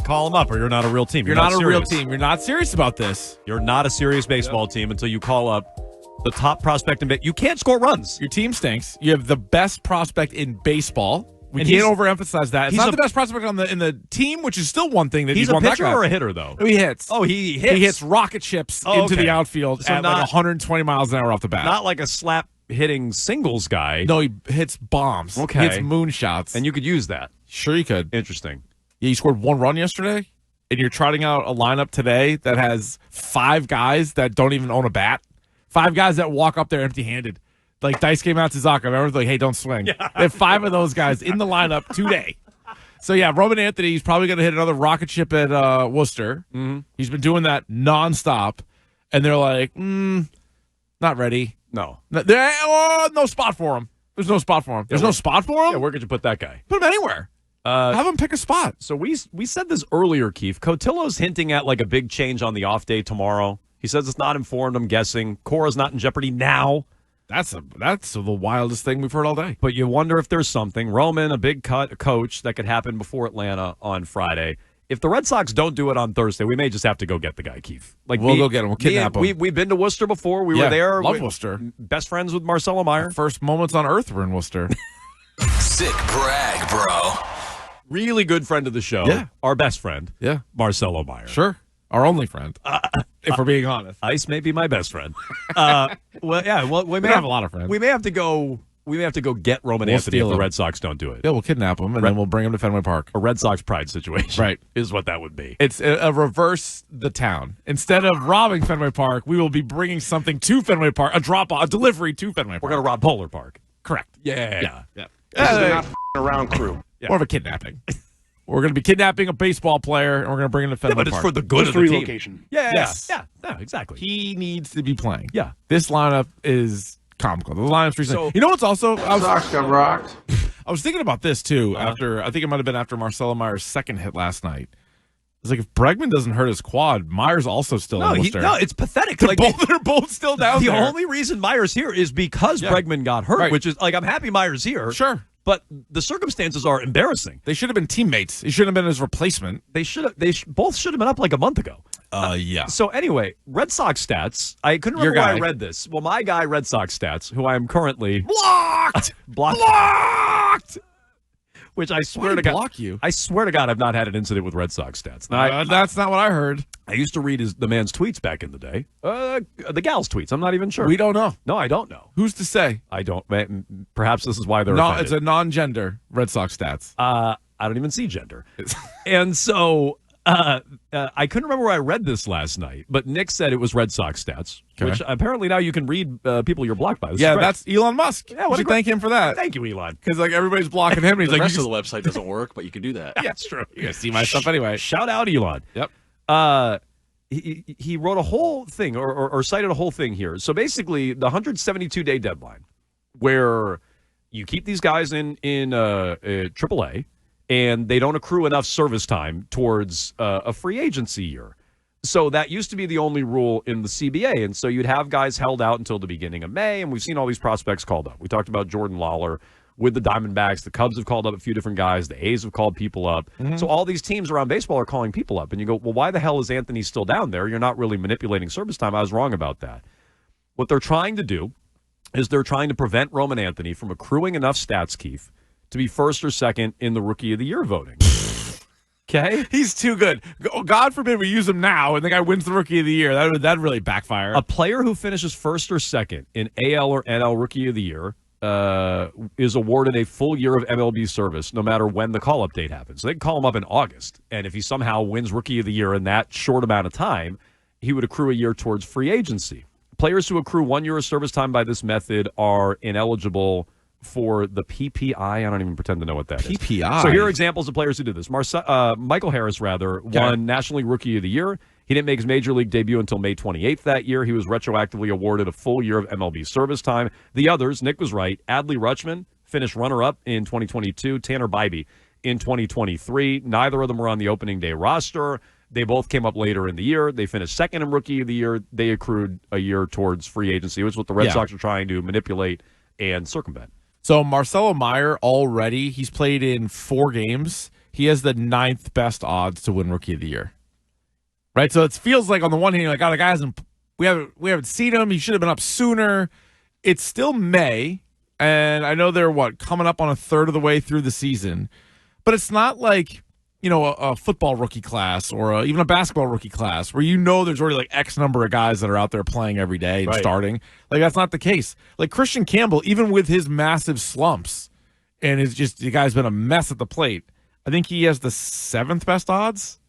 Call them up or you're not a real team. You're not a real team. You're not serious about this. You're not a serious baseball team until you call up the top prospect in baseball. You can't score runs. Your team stinks. You have the best prospect in baseball. We can't overemphasize that. It's not the best prospect in the team, which is still one thing that he's won a that pitcher guy. or a hitter, though? He hits. Oh, he hits. He hits rocket ships into the outfield at like 120 miles an hour off the bat. Not like a slap-hitting singles guy. No, he hits bombs. Okay. He hits moonshots. And you could use that. Sure you could. Interesting. Yeah, you scored 1 run yesterday, and you're trotting out a lineup today that has 5 guys that don't even own a bat. 5 guys that walk up there empty-handed. Like Daisuke Matsuzaka. Everyone's like, hey, don't swing. Yeah. They have 5 of those guys in the lineup today. So, yeah, Roman Anthony, he's probably going to hit another rocket ship at Worcester. Mm-hmm. He's been doing that nonstop. And they're like, not ready. No. No spot for him. There's no spot for him. There's no spot for him? Yeah, where could you put that guy? Put him anywhere. Have him pick a spot. So we said this earlier, Keefe. Cotillo's hinting at like a big change on the off day tomorrow. He says it's not informed, I'm guessing. Cora's not in jeopardy now. That's the wildest thing we've heard all day. But you wonder if there's something. Roman, a big coach that could happen before Atlanta on Friday. If the Red Sox don't do it on Thursday, we may just have to go get the guy, Keefe. Like we'll go get him. We'll kidnap him. We've been to Worcester before. We were there. Love Worcester. Best friends with Marcelo Meyer. First moments on earth were in Worcester. Sick brag, bro. Really good friend of the show. Yeah. Our best friend. Yeah. Marcelo Meyer. Sure. Our only friend. If we're being honest. Ice may be my best friend. We may have a lot of friends. We may have to go get Roman Anthony if the Red Sox don't do it. Yeah, we'll kidnap him, and then we'll bring him to Fenway Park. A Red Sox pride situation. Right. Is what that would be. It's a reverse the town. Instead of robbing Fenway Park, we will be bringing something to Fenway Park, a delivery to Fenway Park. We're going to rob Polar Park. Correct. Yeah. This is a not around crew. Yeah. More of a kidnapping. We're going to be kidnapping a baseball player, and we're going to bring him to Fenway Park. But it's for the good of the team. Relocation. Yeah. Yes. Yeah, exactly. He needs to be playing. Yeah. This lineup is comical. The lineup's pretty So, you know what's also... Sox got rocked. I was thinking about this, too, after... I think it might have been after Marcelo Meyer's second hit last night. It's like, if Bregman doesn't hurt his quad, Meyer's also still in Worcester. No, it's pathetic. They're both still down there. The only reason Meyer's here is because Bregman got hurt, which is, like, I'm happy Meyer's here. Sure. But the circumstances are embarrassing. They should have been teammates. He shouldn't have been his replacement. Both should have been up like a month ago. Yeah. So anyway, Red Sox stats. I couldn't remember where I read this. Well, my guy, Red Sox stats, who I am currently blocked. Which I swear to God, block you? I swear to God, I've not had an incident with Red Sox stats. Now, that's not what I heard. I used to read the man's tweets back in the day. The gal's tweets. I'm not even sure. We don't know. No, I don't know. Who's to say? I don't. Perhaps this is why they're offended. It's a non-gender Red Sox stats. I don't even see gender. And so I couldn't remember where I read this last night, but Nick said it was Red Sox stats, which apparently now you can read people you're blocked by. That's Elon Musk. Yeah, you should thank him for that. Thank you, Elon. Because like everybody's blocking him. And he's the like, rest of the website doesn't work, but you can do that. Yeah, it's true. You guys see my stuff anyway. Shout out Elon. Yep. He wrote a whole thing or cited a whole thing here. So basically, the 172-day deadline, where you keep these guys in AAA, and they don't accrue enough service time towards a free agency year. So that used to be the only rule in the CBA, and so you'd have guys held out until the beginning of May, and we've seen all these prospects called up. We talked about Jordan Lawler with the Diamondbacks. The Cubs have called up a few different guys. The A's have called people up. Mm-hmm. So all these teams around baseball are calling people up, and you go, well, why the hell is Anthony still down there? You're not really manipulating service time. I was wrong about that. What they're trying to do is they're trying to prevent Roman Anthony from accruing enough stats, Keefe, to be first or second in the Rookie of the Year voting. Okay? He's too good. God forbid we use him now and the guy wins the Rookie of the Year. That'd really backfire. A player who finishes first or second in AL or NL Rookie of the Year is awarded a full year of MLB service no matter when the call-up date happens. So they can call him up in August, and if he somehow wins Rookie of the Year in that short amount of time, he would accrue a year towards free agency. Players who accrue 1 year of service time by this method are ineligible for the PPI. I don't even pretend to know what that is. PPI? So here are examples of players who did this. Michael Harris, won National League Rookie of the Year. He didn't make his Major League debut until May 28th that year. He was retroactively awarded a full year of MLB service time. The others, Nick was right. Adley Rutschman finished runner-up in 2022. Tanner Bybee in 2023. Neither of them were on the opening day roster. They both came up later in the year. They finished second in Rookie of the Year. They accrued a year towards free agency, which is what the Red Sox are trying to manipulate and circumvent. So Marcelo Meyer already, he's played in 4 games. he has the 9th best odds to win Rookie of the Year. Right? So it feels like on the one hand, you're like, oh, the guy hasn't – we haven't seen him. He should have been up sooner. It's still May, and I know they're, coming up on a third of the way through the season. But it's not like – a football rookie class or even a basketball rookie class where there's already like X number of guys that are out there playing every day and starting. Like, that's not the case. Like, Christian Campbell, even with his massive slumps and the guy's been a mess at the plate, I think he has the 7th best odds.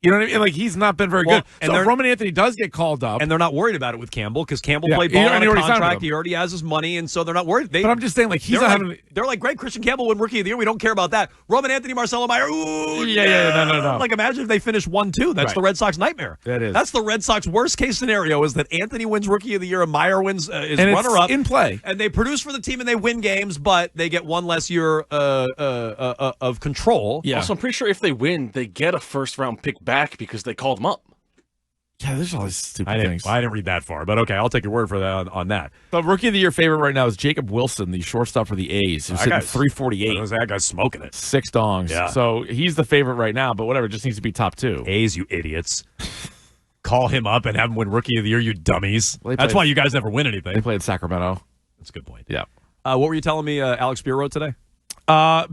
You know what I mean? Like, he's not been very good. So if Roman Anthony does get called up. And they're not worried about it with Campbell because Campbell played ball on a contract. He already has his money, and so they're not worried. But I'm just saying, like, they're like, great, Christian Campbell win Rookie of the Year. We don't care about that. Roman Anthony, Marcelo Meyer. Ooh, no. Like, imagine if they finish 1-2. That's the Red Sox nightmare. That is. That's the Red Sox worst case scenario is that Anthony wins Rookie of the Year and Meyer wins is runner-up. In play. And they produce for the team and they win games, but they get one less year of control. Yeah. Also, I'm pretty sure if they win, they get a first-round pick back because they called them up. Yeah, there's all these stupid things. I didn't read that far, but okay, I'll take your word for that on that. The Rookie of the Year favorite right now is Jacob Wilson, the shortstop for the A's, who's hitting 348. That guy's smoking it. 6 dongs. Yeah. So he's the favorite right now, but whatever, just needs to be top 2. A's, you idiots. Call him up and have him win Rookie of the Year, you dummies. That's why you guys never win anything. They played Sacramento. That's a good point. Yeah. What were you telling me Alex Spear wrote today?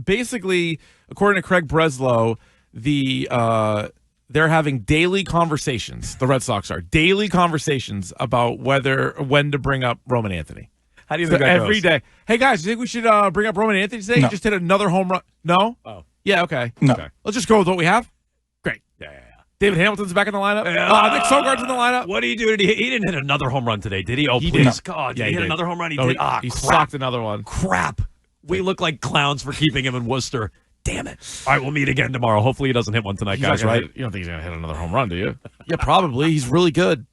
Basically, according to Craig Breslow, they're having daily conversations. The Red Sox are daily conversations about when to bring up Roman Anthony. How do you think that goes? Every day. Hey guys, you think we should bring up Roman Anthony today? No. He just hit another home run. No? Oh. Yeah, okay. No. Okay. Let's just go with what we have. Great. Yeah. David Hamilton's back in the lineup. Nick Sogard's in the lineup. What do you do? He didn't hit another home run today, did he? Oh, He please. did. God, Yeah, he hit did. another home run? He No, did. He crap. socked another one. Crap. We look like clowns for keeping him in Worcester. Damn it. All right, we'll meet again tomorrow. Hopefully he doesn't hit one tonight, guys, right? You don't think he's going to hit another home run, do you? Yeah, probably. He's really good.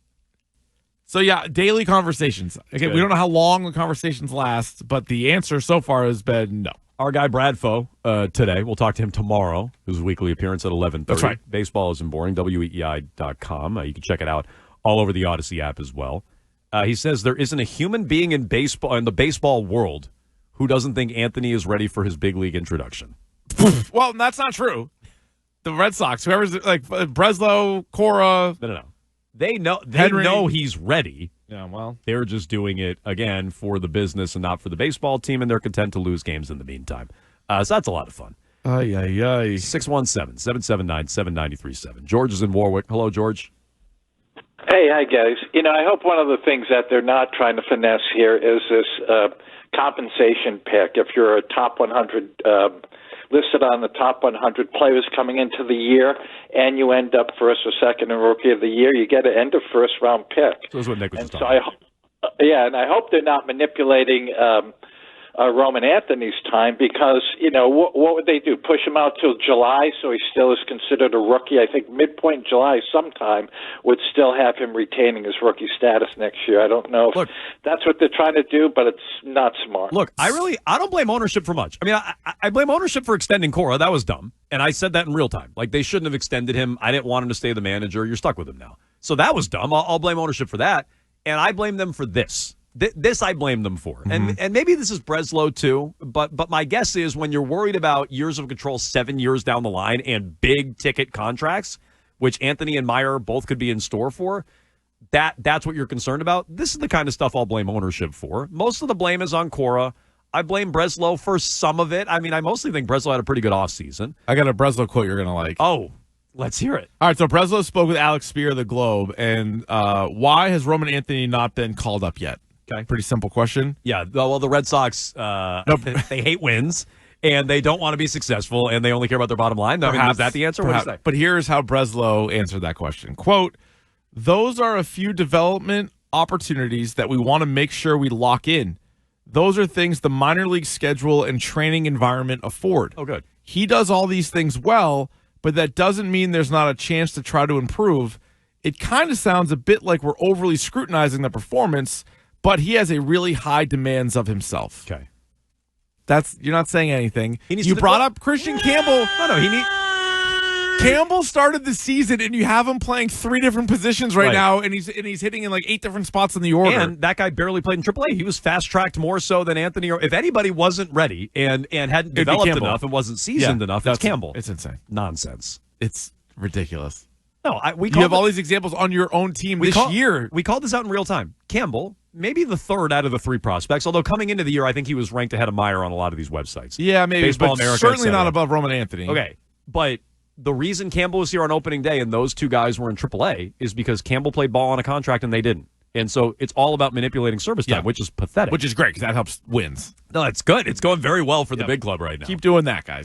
So, yeah, daily conversations. Again, we don't know how long the conversations last, but the answer so far has been no. Our guy Brad Foe today, we'll talk to him tomorrow, his weekly appearance at 11:30. That's right. Baseball isn't boring, weei.com. You can check it out all over the Odyssey app as well. He says there isn't a human being in the baseball world who doesn't think Anthony is ready for his big league introduction. Well, that's not true. The Red Sox, whoever's like Breslow, Cora. No. They know Henry. He's ready. Yeah, well. They're just doing it, again, for the business and not for the baseball team, and they're content to lose games in the meantime. So that's a lot of fun. 617-779-7937. George is in Warwick. Hello, George. Hey, hi, guys. I hope one of the things that they're not trying to finesse here is this compensation pick. If you're a top 100, listed on the top 100 players coming into the year, and you end up first or second in Rookie of the Year, you get an end of first round pick. So that's what Nick was and talking about. And I hope they're not manipulating Roman Anthony's time because, what would they do? Push him out till July so he still is considered a rookie? I think midpoint July sometime would still have him retaining his rookie status next year. I don't know if that's what they're trying to do, but it's not smart. Look, I don't blame ownership for much. I mean, I blame ownership for extending Cora. That was dumb. And I said that in real time. Like, they shouldn't have extended him. I didn't want him to stay the manager. You're stuck with him now. So that was dumb. I'll blame ownership for that. And I blame them for this. This I blame them for. And maybe this is Breslow too, but my guess is when you're worried about years of control 7 years down the line and big ticket contracts, which Anthony and Meyer both could be in store for, that's what you're concerned about. This is the kind of stuff I'll blame ownership for. Most of the blame is on Cora. I blame Breslow for some of it. I mean, I mostly think Breslow had a pretty good offseason. I got a Breslow quote you're going to like. Oh, let's hear it. All right, so Breslow spoke with Alex Spear of the Globe, and why has Roman Anthony not been called up yet? Okay. Pretty simple question. Yeah, well, the Red Sox, they hate wins, and they don't want to be successful, and they only care about their bottom line. I mean, is that the answer? What do you say? But here's how Breslow answered that question. Quote, those are a few development opportunities that we want to make sure we lock in. Those are things the minor league schedule and training environment afford. Oh, good. He does all these things well, but that doesn't mean there's not a chance to try to improve. It kind of sounds a bit like we're overly scrutinizing the performance, but he has a really high demands of himself. Okay. You're not saying anything. He needs You to brought up Christian Campbell. No, Campbell started the season, and you have him playing 3 different positions right now, and he's hitting in like 8 different spots in the order. And that guy barely played in AAA. He was fast-tracked more so than Anthony. If anybody wasn't ready and hadn't developed enough and wasn't seasoned enough, it's Campbell. It's insane. Nonsense. It's ridiculous. No, you have all these examples on your own team this year. We called this out in real time. Campbell, maybe the 3rd out of the 3 prospects, although coming into the year, I think he was ranked ahead of Meyer on a lot of these websites. Yeah, maybe, Baseball but America, certainly not above Roman Anthony. Okay, but the reason Campbell was here on opening day and those 2 guys were in AAA is because Campbell played ball on a contract and they didn't. And so it's all about manipulating service time, which is pathetic. Which is great because that helps wins. No, it's good. It's going very well for the big club right now. Keep doing that, guys.